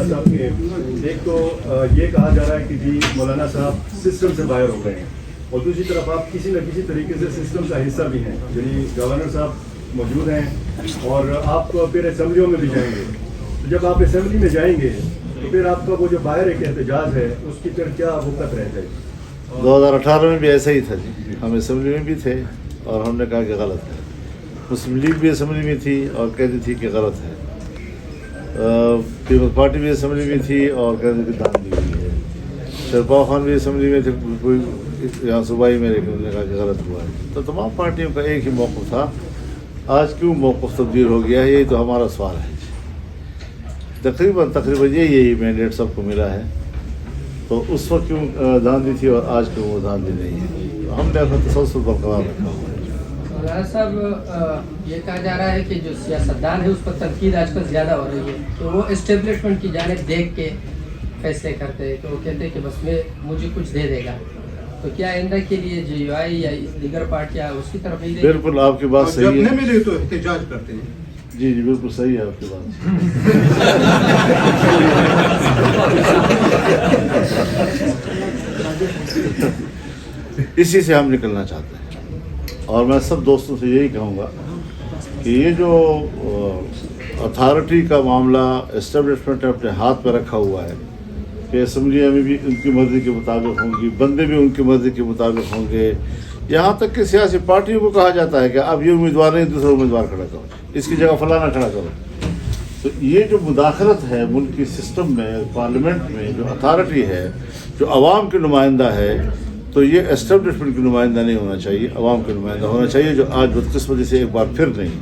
مولانا صاحب کے ایک تو یہ کہا جا رہا ہے کہ جی مولانا صاحب سسٹم سے باہر ہو گئے ہیں، اور دوسری طرف آپ کسی نہ کسی طریقے سے سسٹم کا حصہ بھی ہیں، یعنی گورنر صاحب موجود ہیں اور آپ پھر اسمبلیوں میں بھی جائیں گے. تو جب آپ اسمبلی میں جائیں گے تو پھر آپ کا وہ جو باہر ایک احتجاج ہے اس کی پھر کیا وقت رہ جائے گی؟ 2018 میں بھی ایسا ہی تھا جی، ہم اسمبلی میں بھی تھے اور ہم نے کہا کہ غلط ہے. مسلم لیگ بھی اسمبلی میں تھی اور کہتی تھی کہ غلط ہے. پیپلز پارٹی بھی اسمبلی میں تھی اور کہتے تھے کہ دھاندلی ہوئی ہے. شرپا خان بھی اسمبلی میں تھے کوئی یہاں صوبائی میں، لیکن انہوں نے کہا کہ غلط ہوا ہے. تو تمام پارٹیوں کا ایک ہی موقف تھا. آج کیوں موقف تبدیل ہو گیا ہے، یہی تو ہمارا سوال ہے. تقریباً یہی مینڈیٹ سب کو ملا ہے، تو اس وقت کیوں دھاندلی تھی اور آج کیوں وہ دھاندلی نہیں ہے. ہم نے اپنا تسلسل برقرار رکھا ہوا ہے. مولانا صاحب یہ کہا جا رہا ہے کہ جو سیاستدان ہے اس پر تنقید آج کل زیادہ ہو رہی ہے، تو وہ اسٹیبلشمنٹ کی جانب دیکھ کے فیصلے کرتے ہیں، کہ وہ کہتے ہیں کہ بس مجھے کچھ دے دے گا. تو کیا آئندہ کے لیے JUI یا دیگر پارٹیاں اس کی طرف ہی؟ بالکل آپ کی بات صحیح ہے. جب نہیں ملے تو احتجاج کرتے ہیں. جی بالکل صحیح ہے آپ کی بات. اسی سے ہم نکلنا چاہتے ہیں، اور میں سب دوستوں سے یہی کہوں گا کہ یہ جو اتھارٹی کا معاملہ اسٹیبلشمنٹ نے اپنے ہاتھ پہ رکھا ہوا ہے کہ اسمبلیاں میں بھی ان کی مرضی کے مطابق ہوں گی، بندے بھی ان کی مرضی کے مطابق ہوں گے. یہاں تک کہ سیاسی پارٹیوں کو کہا جاتا ہے کہ اب یہ امیدوار نہیں دوسرا امیدوار کھڑا کرو، اس کی جگہ فلانا کھڑا کرو. تو یہ جو مداخلت ہے ملکی سسٹم میں، پارلیمنٹ میں جو اتھارٹی ہے، جو عوام کی نمائندہ ہے، تو یہ اسٹیبلشمنٹ کی نمائندہ نہیں ہونا چاہیے، عوام کا نمائندہ ہونا چاہیے، جو آج بدقسمتی سے ایک بار پھر نہیں.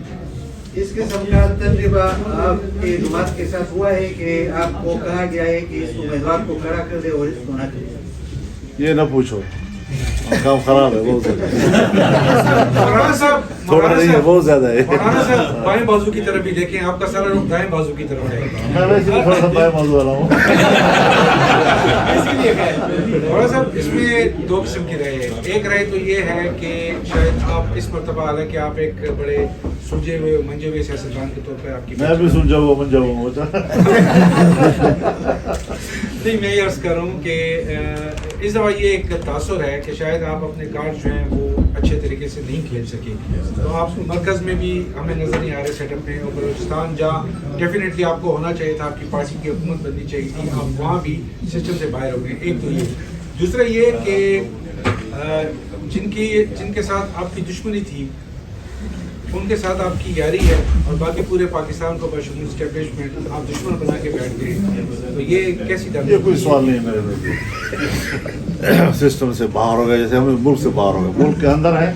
اس قسم کا تجربہ آپ کے جماعت کے ساتھ ہوا ہے کہ آپ کو کہا گیا ہے کہ اس امیدوار کو کھڑا کر دے اور اس کو نہ کرے؟ یہ نہ پوچھو، کام خراب ہے بہت زیادہ. مولانا صاحب تھوڑا نہیں ہے، بہت زیادہ ہے. مولانا صاحب بائیں بازو کی طرف بھی دیکھیں، آپ کا سارا رخ دائیں بازو کی طرف ہے. میں ویسے بھی تھوڑا سا بائیں موضوع والا ہوں. مولانا صاحب اس میں دو قسم کی رائے ہے. ایک رائے تو یہ ہے کہ شاید آپ اس مرتبہ، حالانکہ آپ ایک بڑے سلجھے ہوئے منجھے ہوئے سیاستدان کے طور پر آپ کی، میں بھی سلجھا ہوا منجھا ہوں. نہیں، میں یہ عرض کر رہا ہوں کہ اس دفعہ یہ ایک تاثر ہے کہ شاید آپ اپنے کارڈ جو ہیں وہ اچھے طریقے سے نہیں کھیل سکے. تو آپ مرکز میں بھی ہمیں نظر نہیں آ رہے سیٹ اپ میں، اور بلوچستان جہاں ڈیفینیٹلی آپ کو ہونا چاہیے تھا، آپ کی پارٹی کی حکومت بننی چاہیے تھی، آپ وہاں بھی سسٹم سے باہر ہو گئے. ایک تو یہ. دوسرا یہ کہ جن کے ساتھ آپ کی دشمنی تھی ان کے ساتھ آپ کی یاری ہے، اور باقی پورے پاکستان کو بشمول اسٹیبلشمنٹ آپ دشمن بنا کے بیٹھ گئے. تو یہ کیسی یہ کوئی سوال نہیں ہے میرے میں. سسٹم سے باہر ہو گئے، جیسے ہم ملک سے باہر ہو گئے، ملک کے اندر ہیں.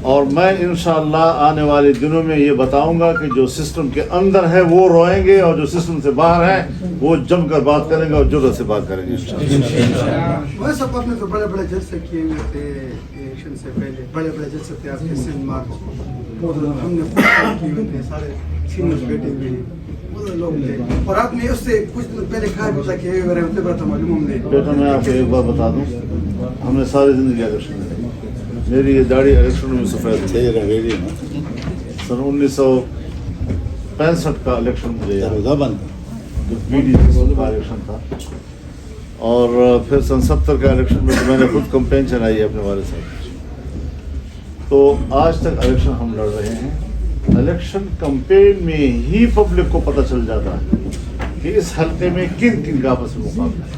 اور میں انشاءاللہ آنے والے دنوں میں یہ بتاؤں گا کہ جو سسٹم کے اندر ہے وہ روئیں گے، اور جو سسٹم سے باہر ہیں وہ جم کر بات کریں گے اور جرأت سے بات کریں گے انشاءاللہ. وہ سب اپنے تو بڑے بڑے جلسے کیے ہوئے تھے الیکشن سے پہلے، بڑے بڑے جلسے تھے آپ کے سندھ مارچ، ہم نے کیے ہوئے تھے، سارے سینئرز بیٹھے ہوئے ہیں، لوگ تھے. اور آپ نے اس سے کچھ دن پہلے کہا بھی تھا کہ معلوم ہے. بیٹا میں آپ کو ایک بات بتا دوں، ہم نے ساری زندگی الیکشن میں، میری یہ داڑھی الیکشن میں سفید تھی. سن 1965 کا الیکشن مجھے یاد ہے، جو BD کا الیکشن تھا. اور پھر سن 70 کا الیکشن میں میں نے خود کمپین چلائی ہے اپنے والد صاحب. تو آج تک الیکشن ہم لڑ رہے ہیں. الیکشن کمپین میں ہی پبلک کو پتہ چل جاتا ہے کہ اس حلقے میں کن کن کا آپس میں مقابلہ ہے،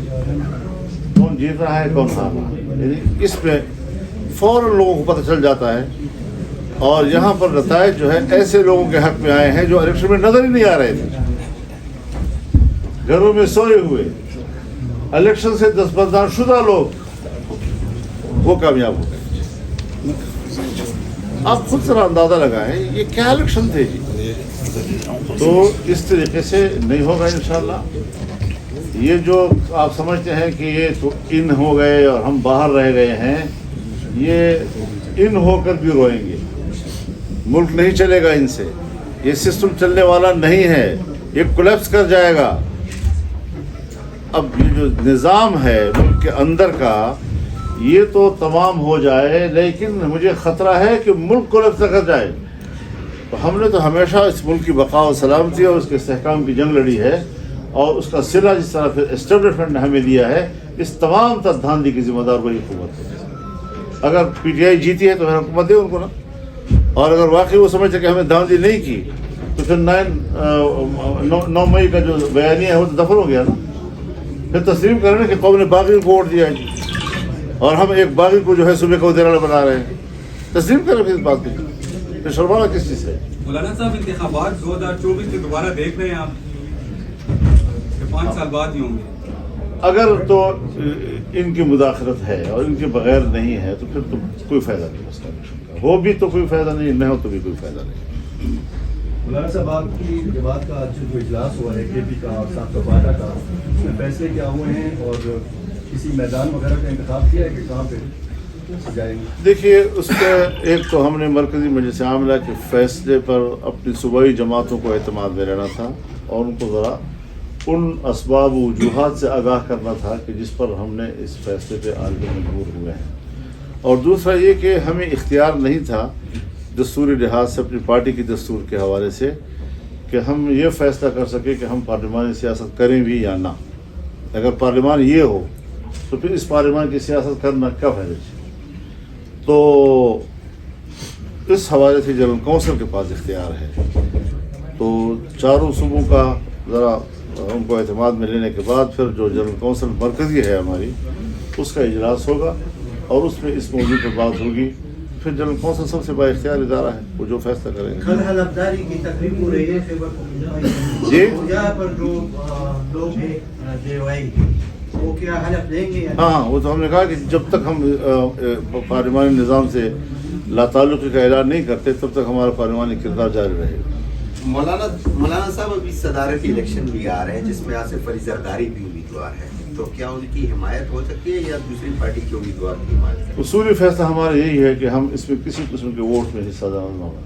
کون جیت رہا ہے کون ہار رہا ہے. یعنی اس میں فوراً لوگوں کو پتہ چل جاتا ہے. اور یہاں پر نتائج جو ہے ایسے لوگوں کے حق میں آئے ہیں جو الیکشن میں نظر ہی نہیں آ رہے تھے، گھروں میں سوئے ہوئے، الیکشن سے دستبردار شدہ لوگ وہ کامیاب ہو گئے. آپ خود ذرا اندازہ لگائیں یہ کیا الیکشن تھے جی. تو اس طریقے سے نہیں ہوگا انشاءاللہ. یہ جو آپ سمجھتے ہیں کہ یہ تو ان ہو گئے اور ہم باہر رہ گئے ہیں، یہ ان ہو کر بھی روئیں گے. ملک نہیں چلے گا ان سے، یہ سسٹم چلنے والا نہیں ہے، یہ کولیپس کر جائے گا. اب یہ جو نظام ہے ملک کے اندر کا یہ تو تمام ہو جائے، لیکن مجھے خطرہ ہے کہ ملک کولیپس نہ کر جائے. تو ہم نے تو ہمیشہ اس ملک کی بقا و سلامتی اور اس کے استحکام کی جنگ لڑی ہے، اور اس کا صلہ جس طرح پھر اسٹیبلشمنٹ نے ہمیں دیا ہے، اس تمام تر دھاندلی کی ذمہ دار وہی حکومت ہے۔ اگر پی ٹی آئی جیتی ہے تو پھر حکومت دے ان کو نا، اور اگر واقعی وہ سمجھتے کہ ہمیں دھاندلی نہیں کی تو پھر 9 مئی کا جو بیانیہ ہے وہ تو دفن ہو گیا نا۔ پھر تسلیم کریں کہ قوم نے باغی کو ووٹ دیا ہے اور ہم ایک باغی کو جو ہے صوبے کا وزیر اعلیٰ بنا رہے ہیں، تسلیم کریں پھر اس بات کی، پھر شرمانا کس چیز ہے؟ مولانا صاحب انتخابات 2024 کے دوبارہ دیکھ رہے ہیں آپ کہ 5 سال بعد ہی ہوں گے؟ اگر تو ان کی مداخلت ہے اور ان کے بغیر نہیں ہے تو پھر تو کوئی فائدہ نہیں اس کا الیکشن کا، ہو بھی تو کوئی فائدہ نہیں، نہ ہو تو بھی کوئی فائدہ نہیں۔ مولانا صاحب آپ کی جماعت کا آج جو اجلاس ہوا ہے کے پی کا اور صاحب کپواڑہ کا، اس میں فیصلے کیا ہوئے ہیں اور کسی میدان وغیرہ کا انتخاب کیا ہے کہ کہاں پہ جائیں گے؟ دیکھیے اس کا ایک تو ہم نے مرکزی مجلس عاملہ کے فیصلے پر اپنی صوبائی جماعتوں کو اعتماد میں رہنا تھا اور ان کو ذرا ان اسباب و وجوہات سے آگاہ کرنا تھا کہ جس پر ہم نے اس فیصلے پہ آج مجبور ہوئے ہیں، اور دوسرا یہ کہ ہمیں اختیار نہیں تھا دستوری لحاظ سے اپنی پارٹی کی دستور کے حوالے سے کہ ہم یہ فیصلہ کر سکیں کہ ہم پارلیمانی سیاست کریں بھی یا نہ۔ اگر پارلیمان یہ ہو تو پھر اس پارلیمان کی سیاست کرنا کیا فائدہ ہے؟ تو اس حوالے سے جنرل کونسل کے پاس اختیار ہے، تو چاروں صوبوں کا ذرا ان کو اعتماد میں لینے کے بعد پھر جو جنرل کونسل مرکزی ہے ہماری، اس کا اجلاس ہوگا اور اس میں اس موضوع پر بات ہوگی، پھر جنرل کونسل سب سے با اختیار ادارہ ہے، وہ جو فیصلہ کریں گے۔ کل حلفداری کی تقریب ہو رہی ہے جی یہاں پر جو لوگ ہیں جے وائی وہ کیا حلف لیں گے؟ ہاں، وہ تو ہم نے کہا کہ جب تک ہم پارلیمانی نظام سے لا تعلقی کا اعلان نہیں کرتے تب تک ہمارا پارلیمانی کردار جاری رہے گا۔ مولانا صاحب ابھی صدارتی الیکشن بھی آ رہے ہیں جس میں آصف علی زرداری بھی امیدوار ہے، تو کیا ان کی حمایت ہو سکتی ہے یا دوسری پارٹی کے امیدوار کی حمایت ہے؟ اصولی فیصلہ ہمارا یہی ہے کہ ہم اس میں کسی قسم کے ووٹ میں حصہ دار نہ ہونا۔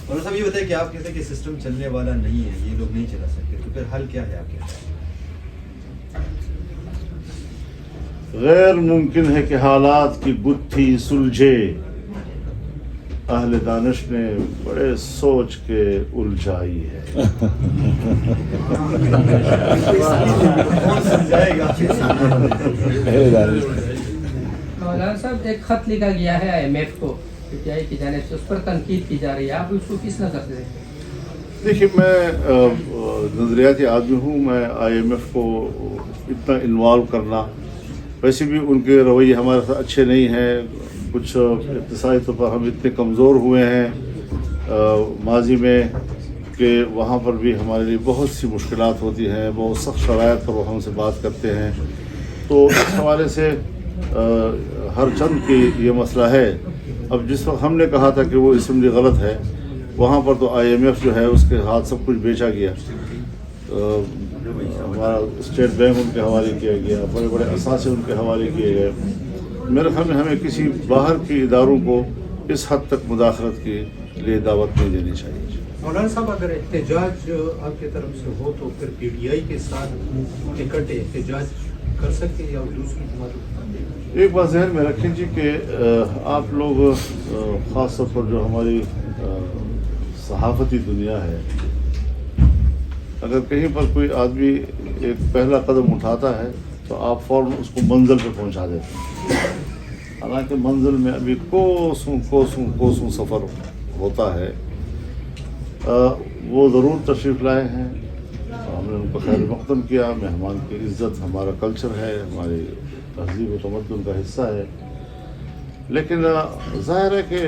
مولانا صاحب یہ بتائیں کہ آپ کہتے ہیں کہ سسٹم چلنے والا نہیں ہے، یہ لوگ نہیں چلا سکتے، تو پھر حل کیا ہے آپ کے؟ غیر ممکن ہے کہ حالات کی گتھی سلجھے، اہل دانش نے بڑے سوچ کے الجھائی ہے۔ مولانا صاحب ایک خط لکھا گیا ہے IMF کو پی ٹی آئی کی جانب سے، اس پر تنقید کی جا رہی ہے، آپ اس کو کس نظر سے دیکھتے ہیں؟ دیکھیے میں نظریاتی آدمی ہوں، میں IMF کو اتنا انوالو کرنا، ویسے بھی ان کے رویے ہمارے ساتھ اچھے نہیں ہیں، کچھ اقتصادی طور پر ہم اتنے کمزور ہوئے ہیں ماضی میں کہ وہاں پر بھی ہمارے لیے بہت سی مشکلات ہوتی ہیں، بہت سخت شرائط پر وہ ہم سے بات کرتے ہیں، تو اس حوالے سے ہر چند کی یہ مسئلہ ہے۔ اب جس وقت ہم نے کہا تھا کہ وہ اسمبلی غلط ہے، وہاں پر تو IMF جو ہے اس کے ہاتھ سب کچھ بیچا گیا، ہمارا اسٹیٹ بینک ان کے حوالے کیا گیا، بڑے بڑے اثاثے ان کے حوالے کیے گئے۔ میرے خیال میں ہمیں کسی باہر کے اداروں کو اس حد تک مداخلت کے لیے دعوت نہیں دینی چاہیے۔ مولانا صاحب اگر احتجاج آپ کی طرف سے ہو تو پھر پی ٹی آئی کے ساتھ اکٹھے احتجاج کر سکتے ہیں یا دوسری جماعتوں؟ ایک بات ذہن میں رکھیں جی کہ آپ لوگ خاص طور پر جو ہماری صحافتی دنیا ہے، اگر کہیں پر کوئی آدمی ایک پہلا قدم اٹھاتا ہے تو آپ فوراً اس کو منزل پہ پہنچا دیتے ہیں، حالانکہ منزل میں ابھی کوسوں سفر ہوتا ہے۔ وہ ضرور تشریف لائے ہیں، ہم نے ان کو خیر مقدم کیا، مہمان کی عزت ہمارا کلچر ہے، ہماری تہذیب و تمدن کا حصہ ہے، لیکن ظاہر ہے کہ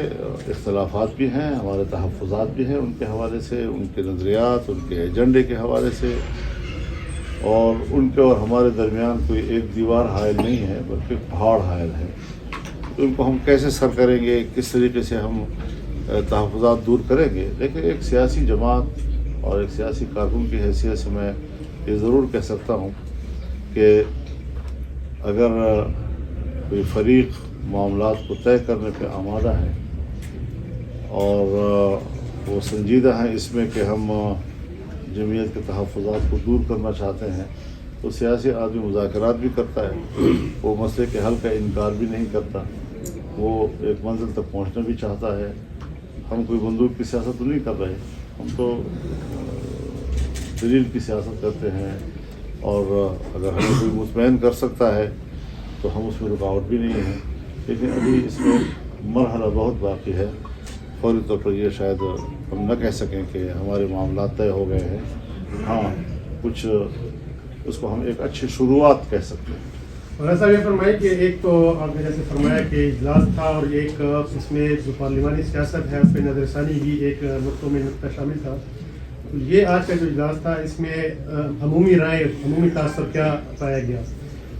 اختلافات بھی ہیں، ہمارے تحفظات بھی ہیں ان کے حوالے سے، ان کے نظریات، ان کے ایجنڈے کے حوالے سے، اور ان کے اور ہمارے درمیان کوئی ایک دیوار حائل نہیں ہے بلکہ پہاڑ حائل ہے۔ تو ان کو ہم کیسے سر کریں گے، کس طریقے سے ہم تحفظات دور کریں گے، لیکن ایک سیاسی جماعت اور ایک سیاسی کارکن کی حیثیت سے میں یہ ضرور کہہ سکتا ہوں کہ اگر کوئی فریق معاملات کو طے کرنے پہ آمادہ ہے اور وہ سنجیدہ ہیں اس میں کہ ہم جمعیت کے تحفظات کو دور کرنا چاہتے ہیں، تو سیاسی آدمی مذاکرات بھی کرتا ہے، وہ مسئلے کے حل کا انکار بھی نہیں کرتا، وہ ایک منزل تک پہنچنا بھی چاہتا ہے۔ ہم کوئی بندوق کی سیاست تو نہیں کر رہے، ہم تو دلیل کی سیاست کرتے ہیں، اور اگر ہمیں کوئی مطمئن کر سکتا ہے تو ہم اس میں رکاوٹ بھی نہیں ہے، لیکن ابھی اس میں مرحلہ بہت باقی ہے۔ فوری طور پر یہ شاید ہم نہ کہہ سکیں کہ ہمارے معاملات طے ہو گئے ہیں، ہاں کچھ اس کو ہم ایک اچھی شروعات کہہ سکتے ہیں۔ مولانا صاحب یہ فرمائے کہ ایک تو آپ نے جیسے فرمایا کہ اجلاس تھا، اور ایک اس میں جو پارلیمانی سیاست ہے اس پہ نظر ثانی بھی ایک نقطوں میں نقطہ شامل تھا۔ یہ آج کا جو اجلاس تھا اس میں عمومی رائے، عمومی تاثر کیا پایا گیا؟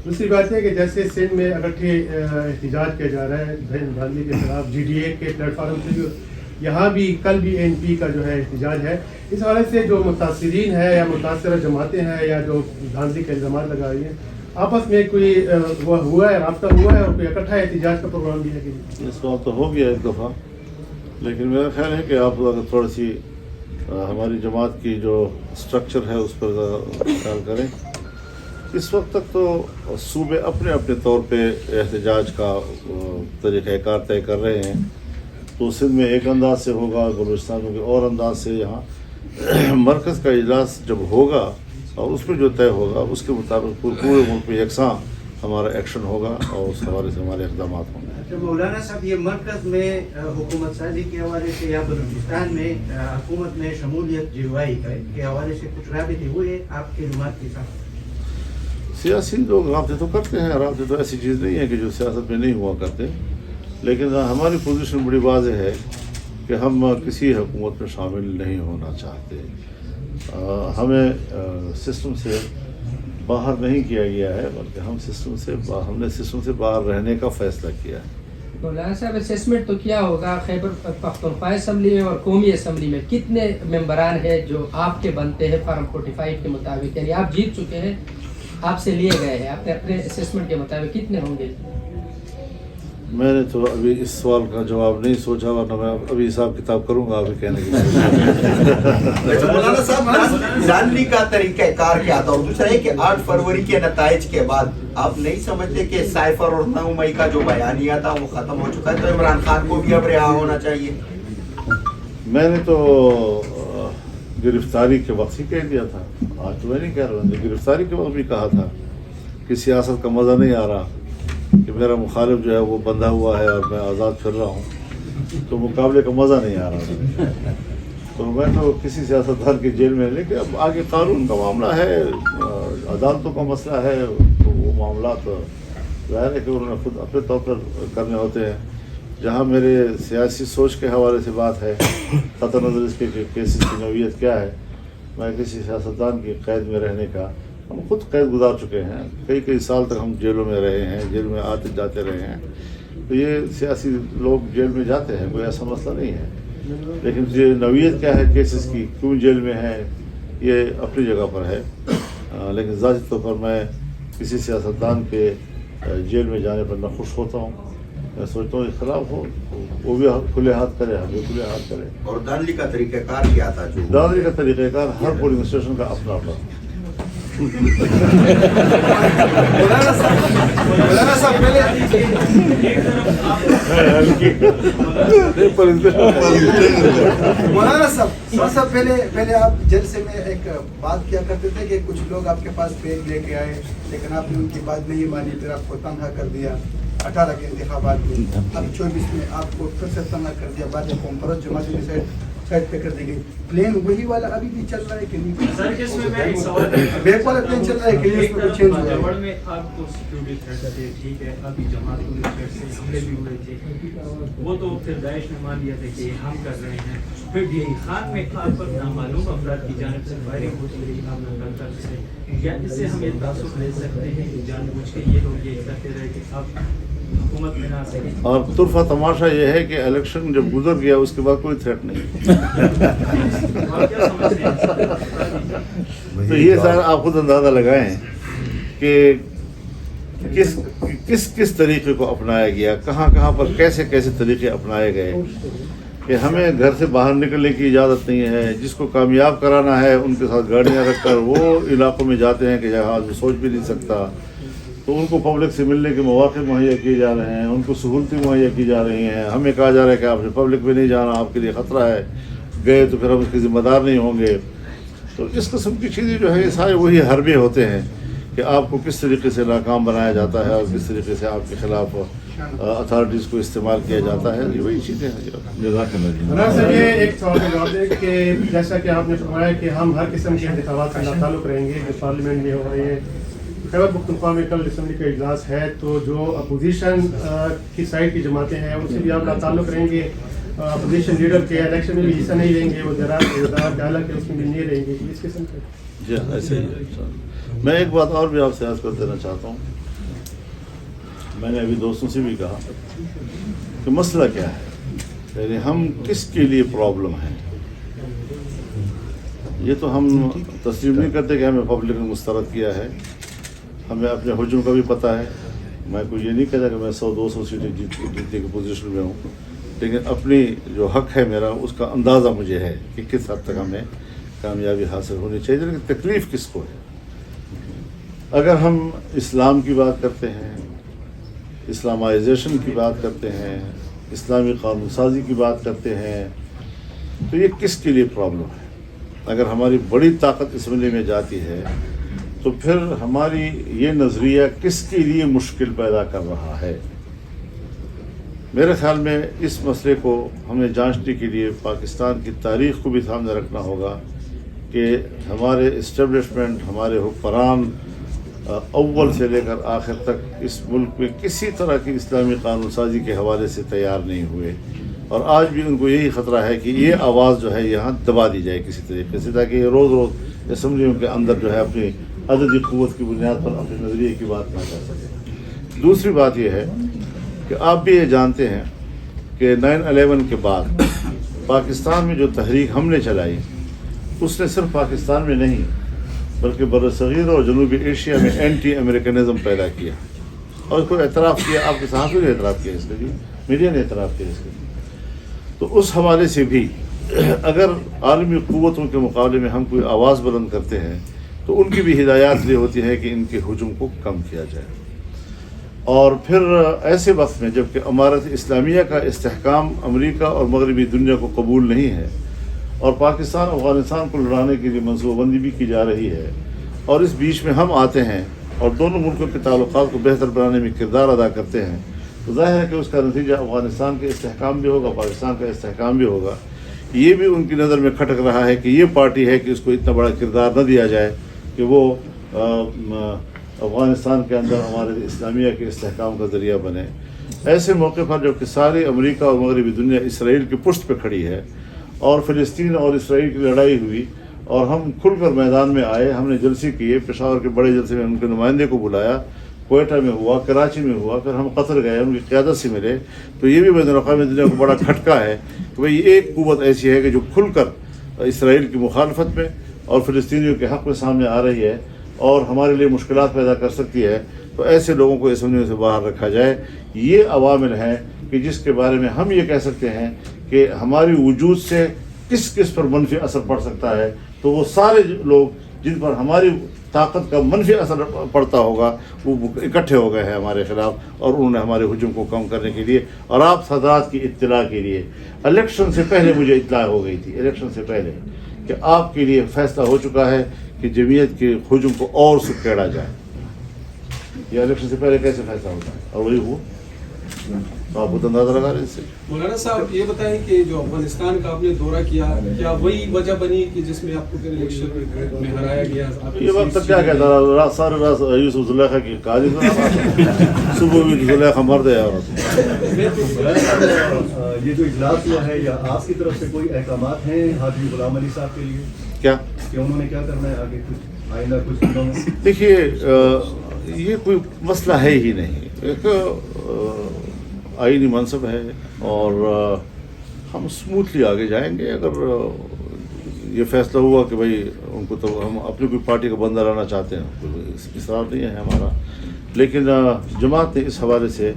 دوسری بات ہے کہ جیسے سندھ میں اکٹھے احتجاج کیا جا رہا ہے دھاندلی کے خلاف جی ڈی اے کے پلیٹ فارم سے، جو یہاں بھی کل بھی این پی کا جو ہے احتجاج ہے، اس حوالے سے جو متاثرین ہے یا متاثرہ جماعتیں ہیں یا جو دھاندلی کے الزامات لگا رہی ہیں، آپس میں کوئی وہ ہوا ہے، رابطہ ہوا ہے، اور کوئی اکٹھا احتجاج کا پروگرام بھی ہے کہ نہیں؟ اس بات تو ہو گیا ایک دفعہ، لیکن میرا خیال ہے کہ آپ اگر تھوڑی سی ہماری جماعت کی جو اسٹرکچر ہے اس پر خیال کریں، اس وقت تک تو صوبے اپنے اپنے طور پہ احتجاج کا طریقہ کار طے کر رہے ہیں۔ تو سندھ میں ایک انداز سے ہوگا، بلوچستان میں اور انداز سے، یہاں مرکز کا اجلاس جب ہوگا اور اس میں جو طے ہوگا اس کے مطابق پورے ملک میں یکساں ہمارا ایکشن ہوگا اور اس حوالے سے ہمارے اقدامات ہوں گے۔ مولانا صاحب، یہ مرکز میں حکومت سازی کے حوالے سے یا بلوچستان میں حکومت میں شمولیت جلوائی کے حوالے سے کچھ رابطے ہوئے آپ کے جماعت کے ساتھ؟ سیاسی لوگ رابطے تو کرتے ہیں، رابطے تو ایسی چیز نہیں ہے کہ جو سیاست میں نہیں ہوا کرتے، لیکن ہماری پوزیشن بڑی واضح ہے کہ ہم کسی حکومت میں شامل نہیں ہونا چاہتے۔ ہمیں سسٹم سے باہر نہیں کیا گیا ہے، بلکہ ہم نے سسٹم سے باہر رہنے کا فیصلہ کیا ہے۔ مولانا صاحب اسیسمنٹ تو کیا ہوگا خیبر پختونخوا اسمبلی میں اور قومی اسمبلی میں کتنے ممبران ہیں جو آپ کے بنتے ہیں فارم 45 کے مطابق؟ یعنی آپ جیت چکے ہیں، آپ سے لیے گئے ہیں، آپ نے اپنے اسیسمنٹ کے مطابق کتنے ہوں گے؟ میں نے تو ابھی اس سوال کا جواب نہیں سوچا، ورنہ میں ابھی حساب کتاب کروں گا آپ کہنے کے لیے۔ مولانا صاحب، دھاندلی کا طریقہ کار کیا تھا؟ اور دوسرا ہے کہ 8 فروری کے نتائج کے بعد آپ نہیں سمجھتے کہ سائفر اور 9 مئی کا جو بیانیہ تھا وہ ختم ہو چکا ہے، تو عمران خان کو بھی اب رہا ہونا چاہیے؟ میں نے تو گرفتاری کے وقت ہی کہہ دیا تھا، آج تو میں نہیں کہہ رہا، گرفتاری کے وقت بھی کہا تھا کہ سیاست کا مزہ نہیں آ رہا، کہ میرا مخالف جو ہے وہ بندھا ہوا ہے اور میں آزاد پھر رہا ہوں، تو مقابلے کا مزہ نہیں آ رہا تھا۔ تو میں تو کسی سیاستدان کی جیل میں، لیکن اب آگے قانون کا معاملہ ہے، عدالتوں کا مسئلہ ہے، تو وہ معاملات ظاہر ہے کہ انہوں نے خود اپنے طور پر کرنے ہوتے ہیں۔ جہاں میرے سیاسی سوچ کے حوالے سے بات ہے، قطع نظر اس کے کیسز کی نوعیت کیا ہے، میں کسی سیاستدان کی قید میں رہنے کا، ہم خود قید گزار چکے ہیں، کئی سال تک ہم جیلوں میں رہے ہیں، جیل میں آتے جاتے رہے ہیں، تو یہ سیاسی لوگ جیل میں جاتے ہیں، کوئی ایسا مسئلہ نہیں ہے، لیکن یہ نوعیت کیا ہے کیسز کی، کیوں جیل میں ہے، یہ اپنی جگہ پر ہے۔ لیکن ذاتی طور پر میں کسی سیاستدان کے جیل میں جانے پر نہ خوش ہوتا ہوں، میں سوچتا ہوں خلاف ہو، وہ بھی کھلے ہاتھ کرے، ہم بھی کھلے ہاتھ کریں۔ اور دھاندلی کا طریقہ کار کیا تھا؟ جو دھاندلی کا طریقہ کار ہر پولنگ اسٹیشن کا اپنا اپنا۔ مولانا صاحب تھوڑا سا پہلے آپ جلسے میں ایک بات کیا کرتے تھے کہ کچھ لوگ آپ کے پاس بیگ لے کے آئے، لیکن آپ نے ان کی بات نہیں مانی، پھر آپ کو تنہا کر دیا 18 کے انتخابات میں، اب 24 میں آپ کو پھر سے تنہا کر دیا، بعد میں کانفرنس جماعت کی سائڈ پہ کر دی گئی۔ پلین وہی والا ابھی بھی چل رہا ہے کہ نہیں؟ سر اس میں میں ایک سوال بیک والا پلین چل رہا ہے کہ اس میں کچھ چینج ہوا ہے؟ جوڑ میں آپ کو سیکیورٹی تھریٹ تھے، ٹھیک ہے، ابھی جماعت پولیس تھریٹ سے حملے بھی ہوئے تھے، وہ تو پھر داعش نے مان لیا تھا کہ ہم کر رہے ہیں، پھر ڈی آئی خان میں آپ پر نامعلوم افراد کی جانب سے فائرنگ ہوتی رہی آپ نقل سے، یا اس سے ہم یہ تاثر لے سکتے ہیں کہ جان بوجھ کے یہ لوگ یہ کرتے رہے کہ آپ حکومت میں نہ سکیں؟ اور طرفہ تماشا یہ ہے کہ الیکشن جب گزر گیا اس کے بعد کوئی تھریٹ نہیں، تو یہ سارا آپ خود اندازہ لگائیں کہ کس طریقے کو اپنایا گیا، کہاں پر کیسے طریقے اپنائے گئے، کہ ہمیں گھر سے باہر نکلنے کی اجازت نہیں ہے، جس کو کامیاب کرانا ہے ان کے ساتھ گاڑیاں رکھ کر وہ علاقوں میں جاتے ہیں کہ جہاں آدمی سوچ بھی نہیں سکتا، تو ان کو پبلک سے ملنے کے مواقع مہیا کیے جا رہے ہیں، ان کو سہولتیں مہیا کی جا رہی ہیں، ہمیں کہا جا رہا ہے کہ آپ نے پبلک میں نہیں جانا، آپ کے لیے خطرہ ہے، گئے تو پھر ہم اس کے ذمہ دار نہیں ہوں گے۔ تو تو اس قسم کی چیزیں جو ہے یہ سارے وہی حربے ہوتے ہیں کہ آپ کو کس طریقے سے ناکام بنایا جاتا ہے اور کس طریقے سے آپ کے خلاف اتھارٹیز کو استعمال کیا جاتا ہے. یہ وہی چیزیں ہیں. جزاک اللہ. مولانا صاحب یہ ایک سوال کا جواب دیں کہ جیسا کہ آپ نے فرمایا کہ ہم ہر قسم کے انتخابات سے تعلق رہیں گے جو پارلیمنٹ میں ہو رہے ہیں. خیبر پختونخوا میں کل اسمبلی کا اجلاس ہے تو جو اپوزیشن کی سائڈ کی جماعتیں ہیں ان سے بھی آپ کا تعلق رہیں گے. اپوزیشن لیڈر کے الیکشن میں بھی حصہ نہیں لیں گے, وہ وزارت اعلیٰ کے اس میں بھی نہیں رہیں گے. اس قسم کے جی ایسے ہی. میں ایک بات اور بھی آپ سے عرض کر دینا چاہتا ہوں. میں نے ابھی دوستوں سے بھی کہا کہ مسئلہ کیا ہے, یعنی ہم کس کے لیے پرابلم ہے. یہ تو ہم تسلیم نہیں کرتے کہ ہمیں پبلک نے مسترد کیا ہے. ہمیں اپنے حجم کا بھی پتہ ہے. میں کوئی یہ نہیں کہتا کہ میں 100-200 سیٹیں جیتنے کی پوزیشن میں ہوں, لیکن اپنی جو حق ہے میرا اس کا اندازہ مجھے ہے کہ کس حد تک ہمیں کامیابی حاصل ہونی چاہیے. لیکن تکلیف کس کو ہے؟ اگر ہم اسلام کی بات کرتے ہیں, اسلامائزیشن کی بات کرتے ہیں, اسلامی قانون سازی کی بات کرتے ہیں, تو یہ کس کے لیے پرابلم ہے؟ اگر ہماری بڑی طاقت اسمبلی میں جاتی ہے تو پھر ہماری یہ نظریہ کس کے لیے مشکل پیدا کر رہا ہے؟ میرے خیال میں اس مسئلے کو ہمیں جانچنے کے لیے پاکستان کی تاریخ کو بھی سامنے رکھنا ہوگا کہ ہمارے اسٹیبلشمنٹ, ہمارے حکمران اول سے لے کر آخر تک اس ملک میں کسی طرح کی اسلامی قانون سازی کے حوالے سے تیار نہیں ہوئے, اور آج بھی ان کو یہی خطرہ ہے کہ یہ آواز جو ہے یہاں دبا دی جائے کسی طریقے سے, تاکہ یہ روز روز اسمبلیوں کے اندر جو ہے اپنی عددی قوت کی بنیاد پر اپنے نظریے کی بات نہ کر سکے. دوسری بات یہ ہے کہ آپ بھی یہ جانتے ہیں کہ 9/11 کے بعد پاکستان میں جو تحریک ہم نے چلائی اس نے صرف پاکستان میں نہیں بلکہ برصغیر اور جنوبی ایشیا میں اینٹی امریکنزم پیدا کیا, اور اس کو اعتراف کیا. آپ کے صحافیوں نے اعتراف کیا اس کے لیے, میڈیا نے اعتراف کیا اس کے لیے. تو اس حوالے سے بھی اگر عالمی قوتوں کے مقابلے میں ہم کوئی آواز بلند کرتے ہیں تو ان کی بھی ہدایات یہ ہوتی ہے کہ ان کے ہجوم کو کم کیا جائے. اور پھر ایسے وقت میں جب کہ امارت اسلامیہ کا استحکام امریکہ اور مغربی دنیا کو قبول نہیں ہے, اور پاکستان افغانستان کو لڑانے کے لیے منصوبہ بندی بھی کی جا رہی ہے, اور اس بیچ میں ہم آتے ہیں اور دونوں ملکوں کے تعلقات کو بہتر بنانے میں کردار ادا کرتے ہیں, تو ظاہر ہے کہ اس کا نتیجہ افغانستان کے استحکام بھی ہوگا, پاکستان کا استحکام بھی ہوگا. یہ بھی ان کی نظر میں کھٹک رہا ہے کہ یہ پارٹی ہے کہ اس کو اتنا بڑا کردار نہ دیا جائے کہ وہ افغانستان کے اندر ہمارے اسلامیہ کے استحکام کا ذریعہ بنے. ایسے موقع پر جب کہ سارے امریکہ اور مغربی دنیا اسرائیل کی پشت پہ کھڑی ہے اور فلسطین اور اسرائیل کی لڑائی ہوئی اور ہم کھل کر میدان میں آئے, ہم نے جلسے کیے, پشاور کے بڑے جلسے میں ان کے نمائندے کو بلایا, کوئٹہ میں ہوا, کراچی میں ہوا, پھر ہم قطر گئے, ان کی قیادت سے ملے. تو یہ بھی بین الاقوامی دنیا کو بڑا کھٹکا ہے کہ بھئی ایک قوت ایسی ہے کہ جو کھل کر اسرائیل کی مخالفت میں اور فلسطینیوں کے حق میں سامنے آ رہی ہے اور ہمارے لیے مشکلات پیدا کر سکتی ہے. تو ایسے لوگوں کو اسمبلیوں سے باہر رکھا جائے. یہ عوامل ہیں کہ جس کے بارے میں ہم یہ کہہ سکتے ہیں کہ ہماری وجود سے کس کس پر منفی اثر پڑ سکتا ہے. تو وہ سارے لوگ جن پر ہماری طاقت کا منفی اثر پڑتا ہوگا وہ اکٹھے ہو گئے ہیں ہمارے خلاف, اور انہوں نے ہمارے ہجوم کو کم کرنے کے لیے. اور آپ حضرات کی اطلاع کے لیے, الیکشن سے پہلے مجھے اطلاع ہو گئی تھی, الیکشن سے پہلے, کہ آپ کے لیے فیصلہ ہو چکا ہے کہ جمعیت کے ہجوم کو اور سکیڑا جائے. یہ الیکشن سے پہلے کیسے فیصلہ ہوتا ہے, اور وہی ہوا. تو آپ کو اندازہ لگا رہے اس سے. مولانا صاحب یہ بتائیں کہ جو افغانستان کا آپ نے دورہ کیا, کیا وہی وجہ بنی کہ جس میں آپ کو پھر الیکشن میں ہرایا گیا؟ یہ وقت تک کیا کہتا رہا, رات سارے رات یوسف زلیخا کی قاضی صبح بھی زلیخا مرد ہے. یہ جو اجلاس ہوا ہے, یا آپ کی طرف سے کوئی احکامات ہیں حاجی غلام علی صاحب کے لیے کیا کہ انہوں نے کیا کرنا ہے آگے, کچھ آئندہ کچھ دنوں میں؟ دیکھیے یہ کوئی مسئلہ ہے ہی نہیں, ایک آئینی منصب ہے اور ہم اسموتھلی آگے جائیں گے. اگر یہ فیصلہ ہوا کہ بھائی ان کو, تو ہم اپنی کوئی پارٹی کا بندہ لانا چاہتے ہیں, کوئی اصرار نہیں ہے ہمارا, لیکن جماعت نے اس حوالے سے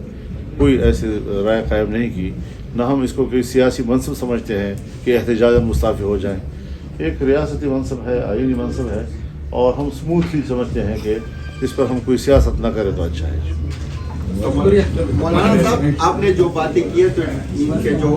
کوئی ایسی رائے قائم نہیں کی. نہ ہم اس کو کوئی سیاسی منصب سمجھتے ہیں کہ احتجاج مستعفی ہو جائیں. ایک ریاستی منصب ہے, آئینی منصب ہے, اور ہم اسموتھلی سمجھتے ہیں کہ اس پر ہم کوئی سیاست نہ کرے تو اچھا ہے. مولانا صاحب آپ نے جو باتیں کی ہیں تو ان کے جو